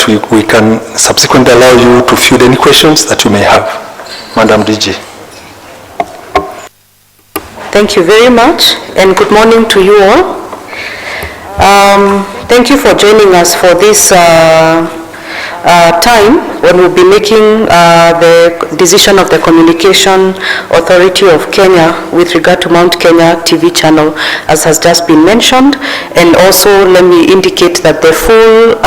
we can subsequently allow you to field any questions that you may have. Madam DG. Thank you very much, and good morning to you all. Thank you for joining us for this time when we'll be making the decision of the Communication Authority of Kenya with regard to Mount Kenya TV channel, as has just been mentioned. And also let me indicate that the full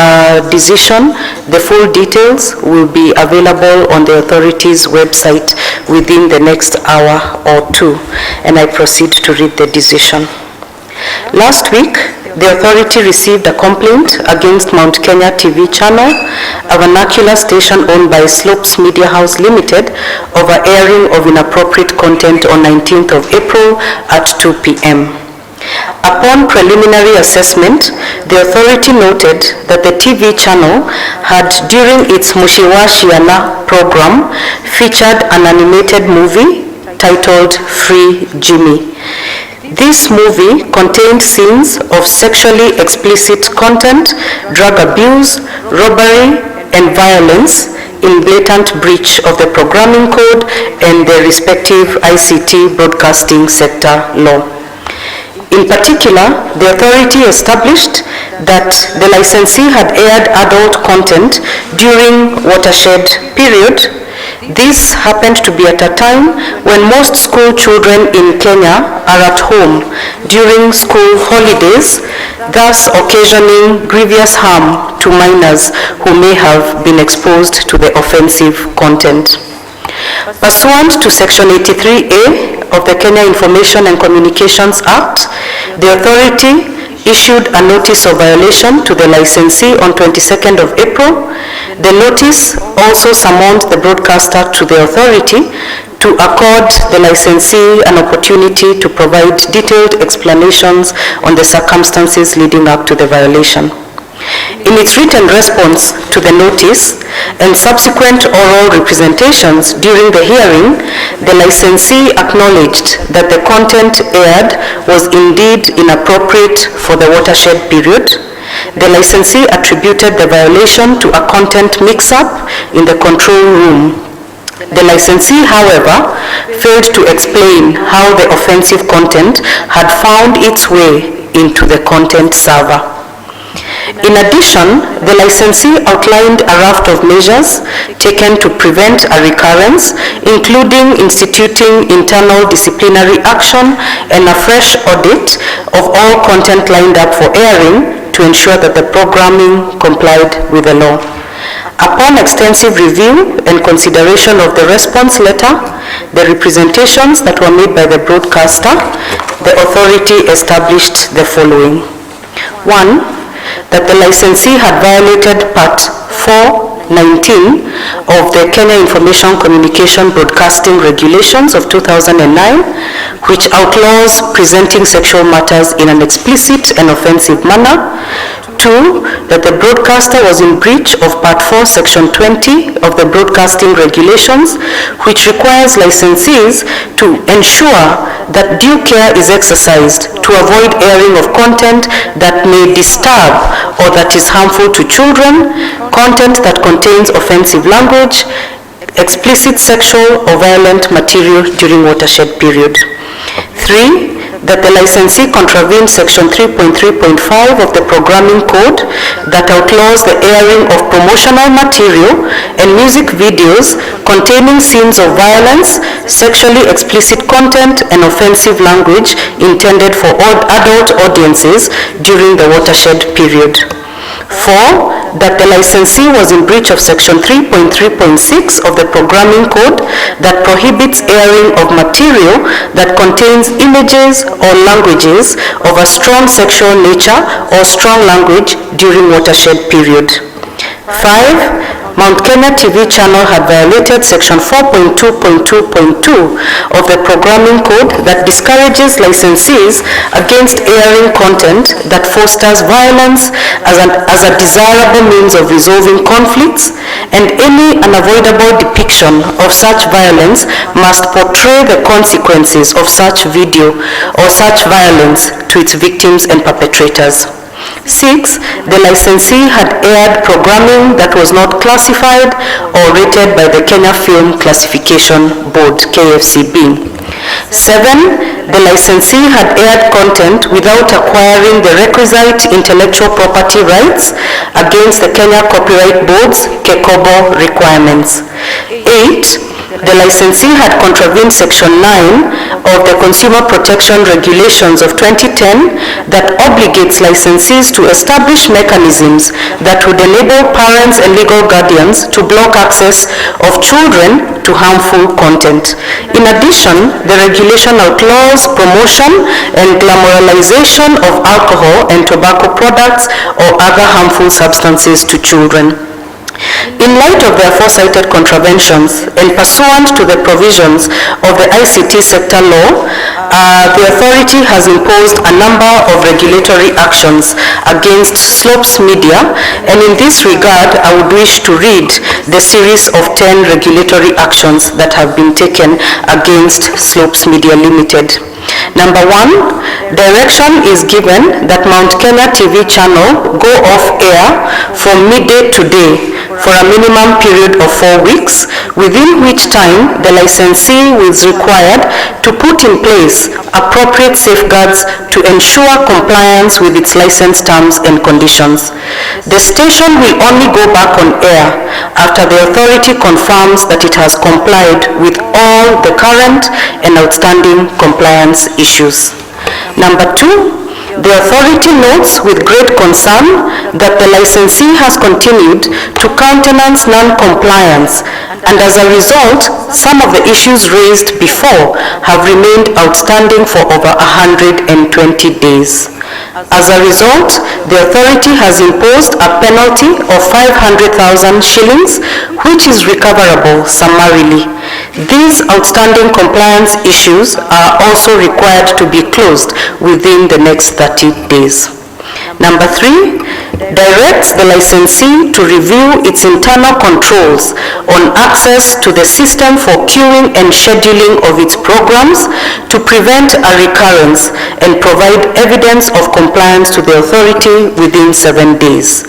decision, the full details will be available on the authority's website within the next hour or two. And I proceed to read the decision. Last week, the authority received a complaint against Mount Kenya TV channel, a vernacular station owned by Slopes Media House Limited, over airing of inappropriate content on 19th of April at 2 p.m. Upon preliminary assessment, the authority noted that the TV channel had, during its Mushiwashiana program, featured an animated movie titled Free Jimmy. This movie contained scenes of sexually explicit content, drug abuse, robbery, and violence in blatant breach of the programming code and the respective ICT broadcasting sector law. In particular, the authority established that the licensee had aired adult content during watershed period. This happened to be at a time when most school children in Kenya are at home during school holidays, thus occasioning grievous harm to minors who may have been exposed to the offensive content. Pursuant to Section 83A of the Kenya Information and Communications Act, the authority issued a notice of violation to the licensee on 22nd of April. The notice also summoned the broadcaster to the authority to accord the licensee an opportunity to provide detailed explanations on the circumstances leading up to the violation. In its written response to the notice and subsequent oral representations during the hearing, the licensee acknowledged that the content aired was indeed inappropriate for the watershed period. The licensee attributed the violation to a content mix-up in the control room. The licensee, however, failed to explain how the offensive content had found its way into the content server. In addition, the licensee outlined a raft of measures taken to prevent a recurrence, including instituting internal disciplinary action and a fresh audit of all content lined up for airing to ensure that the programming complied with the law. Upon extensive review and consideration of the response letter, the representations that were made by the broadcaster, the authority established the following. 1. That the licensee had violated Part 419 of the Kenya Information Communication Broadcasting Regulations of 2009, which outlaws presenting sexual matters in an explicit and offensive manner. 2, that the broadcaster was in breach of Part 4, Section 20 of the Broadcasting Regulations, which requires licensees to ensure that due care is exercised to avoid airing of content that may disturb or that is harmful to children, content that contains offensive language, explicit sexual or violent material during watershed period. 3, that the licensee contravened Section 3.3.5 of the Programming Code that outlaws the airing of promotional material and music videos containing scenes of violence, sexually explicit content, and offensive language intended for adult audiences during the watershed period. 4, that the licensee was in breach of Section 3.3.6 of the Programming Code that prohibits airing of material that contains images or languages of a strong sexual nature or strong language during watershed period. 5, Mount Kenya TV channel had violated Section 4.2.2.2 of the Programming Code that discourages licensees against airing content that fosters violence as a desirable means of resolving conflicts, and any unavoidable depiction of such violence must portray the consequences of such video or such violence to its victims and perpetrators. 6. The licensee had aired programming that was not classified or rated by the Kenya Film Classification Board, KFCB. 7. The licensee had aired content without acquiring the requisite intellectual property rights against the Kenya Copyright Board's KECOBO requirements. 8. The licensee had contravened Section 9 of the Consumer Protection Regulations of 2010 that obligates licensees to establish mechanisms that would enable parents and legal guardians to block access of children to harmful content. In addition, the regulation outlaws promotion and glamorization of alcohol and tobacco products or other harmful substances to children. In light of the aforecited contraventions and pursuant to the provisions of the ICT sector law, the authority has imposed a number of regulatory actions against Slopes Media, and in this regard, I would wish to read the series of 10 regulatory actions that have been taken against Slopes Media Limited. Number 1, direction is given that Mount Kenya TV channel go off air from midday today for a minimum period of 4 weeks, within which time the licensee is required to put in place appropriate safeguards to ensure compliance with its license terms and conditions. The station will only go back on air after the authority confirms that it has complied with all the current and outstanding compliance issues. Number 2, the authority notes with great concern that the licensee has continued to countenance non-compliance, and as a result, some of the issues raised before have remained outstanding for over 120 days. As a result, the authority has imposed a penalty of 500,000 shillings, which is recoverable summarily. These outstanding compliance issues are also required to be closed within the next 30 days. Number 3, directs the licensee to review its internal controls on access to the system for queuing and scheduling of its programs to prevent a recurrence and provide evidence of compliance to the authority within 7 days.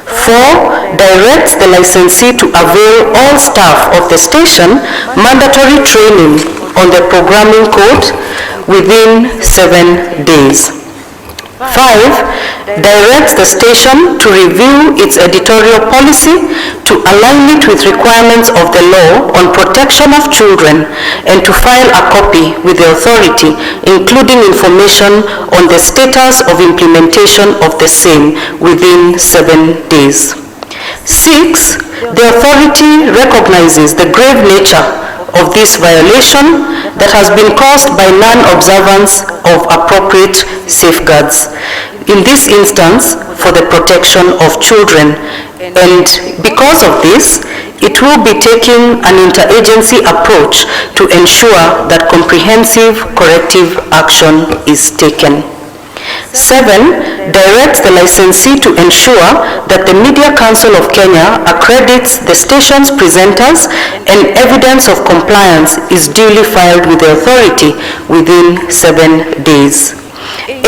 4, directs the licensee to avail all staff of the station mandatory training on the programming code within 7 days. 5, directs the station to review its editorial policy to align it with requirements of the law on protection of children and to file a copy with the authority, including information on the status of implementation of the same within 7 days. 6, the authority recognizes the grave nature of this violation that has been caused by non-observance of appropriate safeguards, in this instance for the protection of children, and because of this, it will be taking an interagency approach to ensure that comprehensive corrective action is taken. 7, directs the licensee to ensure that the Media Council of Kenya accredits the station's presenters and evidence of compliance is duly filed with the authority within 7 days. 8,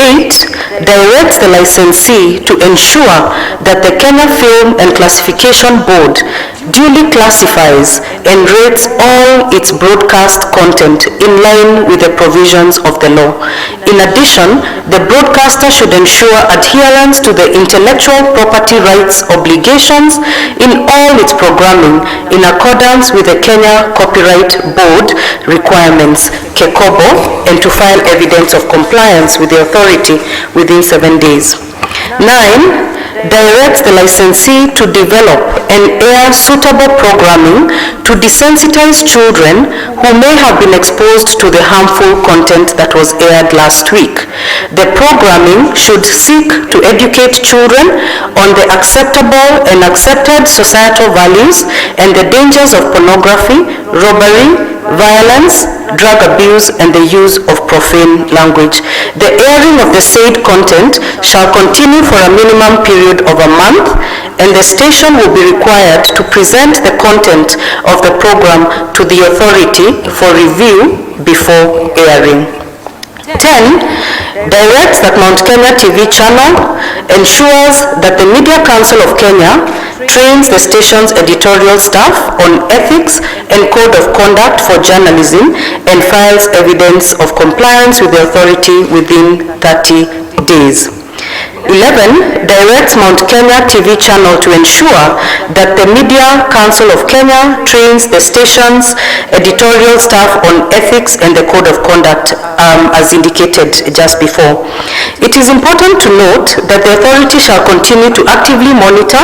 directs the licensee to ensure that the Kenya Film and Classification Board duly classifies and rates all its broadcast content in line with the provisions of the law. In addition, the broadcaster should ensure adherence to the intellectual property rights obligations in all its programming in accordance with the Kenya Copyright Board requirements, KECOBO, and to file evidence of compliance with the authority within 7 days. 9, directs the licensee to develop and air suitable programming to desensitize children who may have been exposed to the harmful content that was aired last week. The programming should seek to educate children on the acceptable and accepted societal values and the dangers of pornography, robbery, violence, drug abuse, and the use of profane language. The airing of the said content shall continue for a minimum period of a month, and the station will be required to present the content of the program to the authority for review before airing. 10. Directs that Mount Kenya TV channel ensures that the Media Council of Kenya trains the station's editorial staff on ethics and code of conduct for journalism and files evidence of compliance with the authority within 30 days. 11. Directs Mount Kenya TV channel to ensure that the Media Council of Kenya trains the station's editorial staff on ethics and the code of conduct as indicated just before. It is important to note that the authority shall continue to actively monitor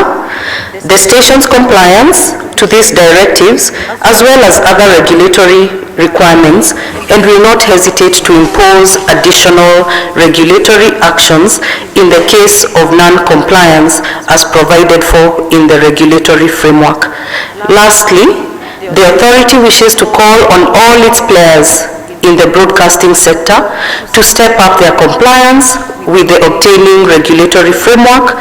the station's compliance to these directives as well as other regulatory requirements and will not hesitate to impose additional regulatory actions in the case of non-compliance as provided for in the regulatory framework. Lastly, the authority wishes to call on all its players in the broadcasting sector to step up their compliance with the obtaining regulatory framework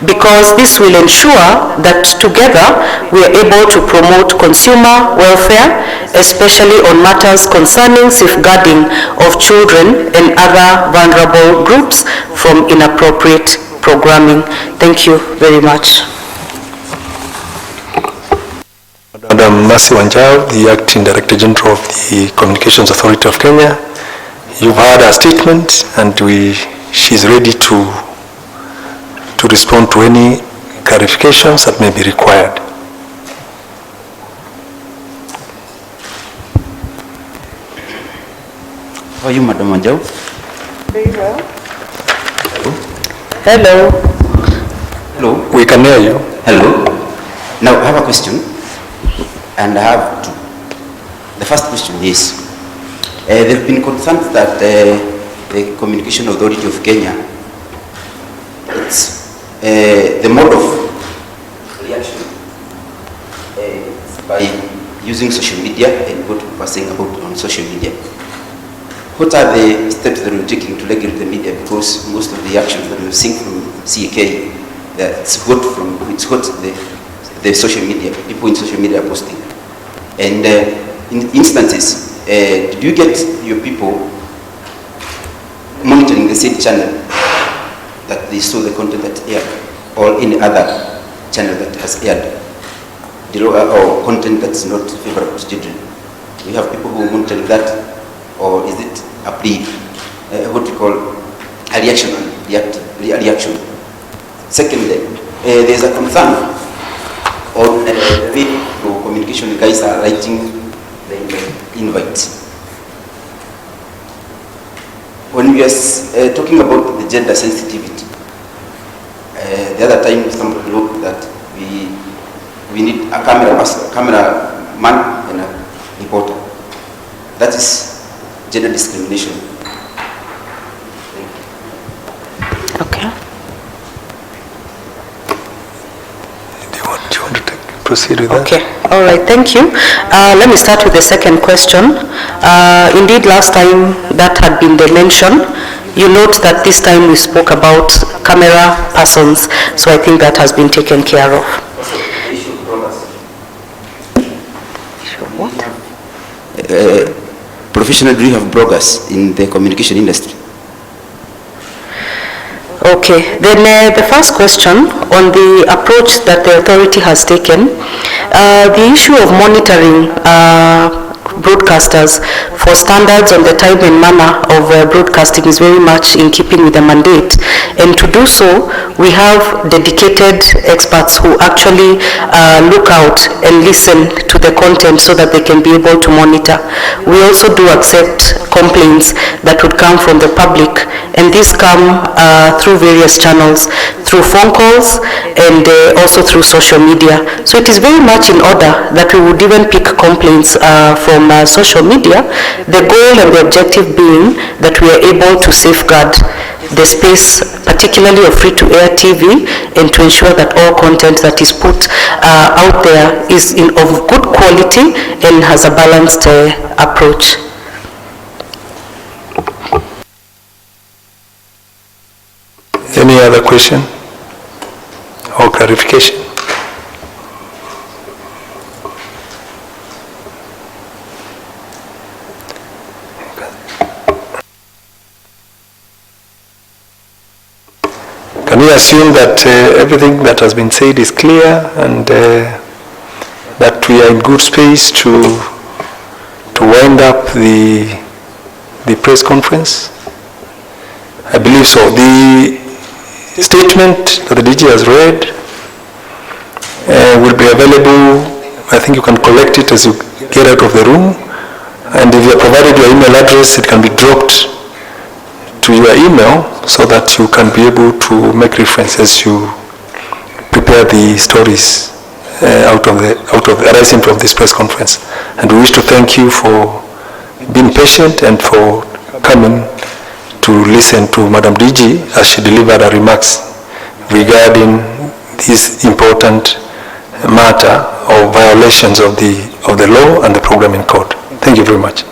because this will ensure that together we are able to promote consumer welfare, especially on matters concerning safeguarding of children and other vulnerable groups from inappropriate programming. Thank you very much. Madam Mercy Wanjau, the Acting Director General of the Communications Authority of Kenya. You've heard her statement and she's ready to respond to any clarifications that may be required. How are you, Madam Wanjau? Very well. Hello. Hello. We can hear you. Hello. Now, I have a question. And I have two. The first question is, there have been concerns that the Communication Authority of Kenya, it's the mode of reaction by using social media and what people are saying about on social media. What are the steps that we're taking to regulate the media? Because most of the actions that we've seen from CAK, it's what the social media, people in social media are posting. And in instances, did you get your people monitoring the same channel that they saw the content that aired, or any other channel that has aired, or content that's not favorable to children? Do you have people who are monitoring that, or is it a what you call a reaction? Secondly, there's a concern on the way communication guys are writing the invite. When we are talking about the gender sensitivity, the other time somebody wrote that we need a camera man and a reporter. That is gender discrimination. Okay. Do you want to proceed with that? Okay, all right, thank you. Let me start with the second question. Indeed, last time that had been the mention. You note that this time we spoke about camera persons, so I think that has been taken care of. What? Professional, do you have bloggers in the communication industry? Okay, then the first question on the approach that the authority has taken, the issue of monitoring broadcasters for standards on the time and manner of broadcasting is very much in keeping with the mandate, and to do so we have dedicated experts who actually look out and listen to the content so that they can be able to monitor. We also do accept complaints that would come from the public, and these come through various channels, through phone calls and also through social media. So it is very much in order that we would even pick complaints from social media, the goal and the objective being that we are able to safeguard the space, particularly of free-to-air TV, and to ensure that all content that is put out there is of good quality and has a balanced approach. Any other question or clarification? assume that everything that has been said is clear and that we are in good space to wind up the press conference? I believe so. The statement that the DG has read will be available. I think you can collect it as you get out of the room, and if you are provided your email address, it can be dropped to your email so that you can be able to make reference as you prepare the stories arising from this press conference. And we wish to thank you for being patient and for coming to listen to Madam DG as she delivered her remarks regarding this important matter of violations of the law and the programming code. Thank you very much.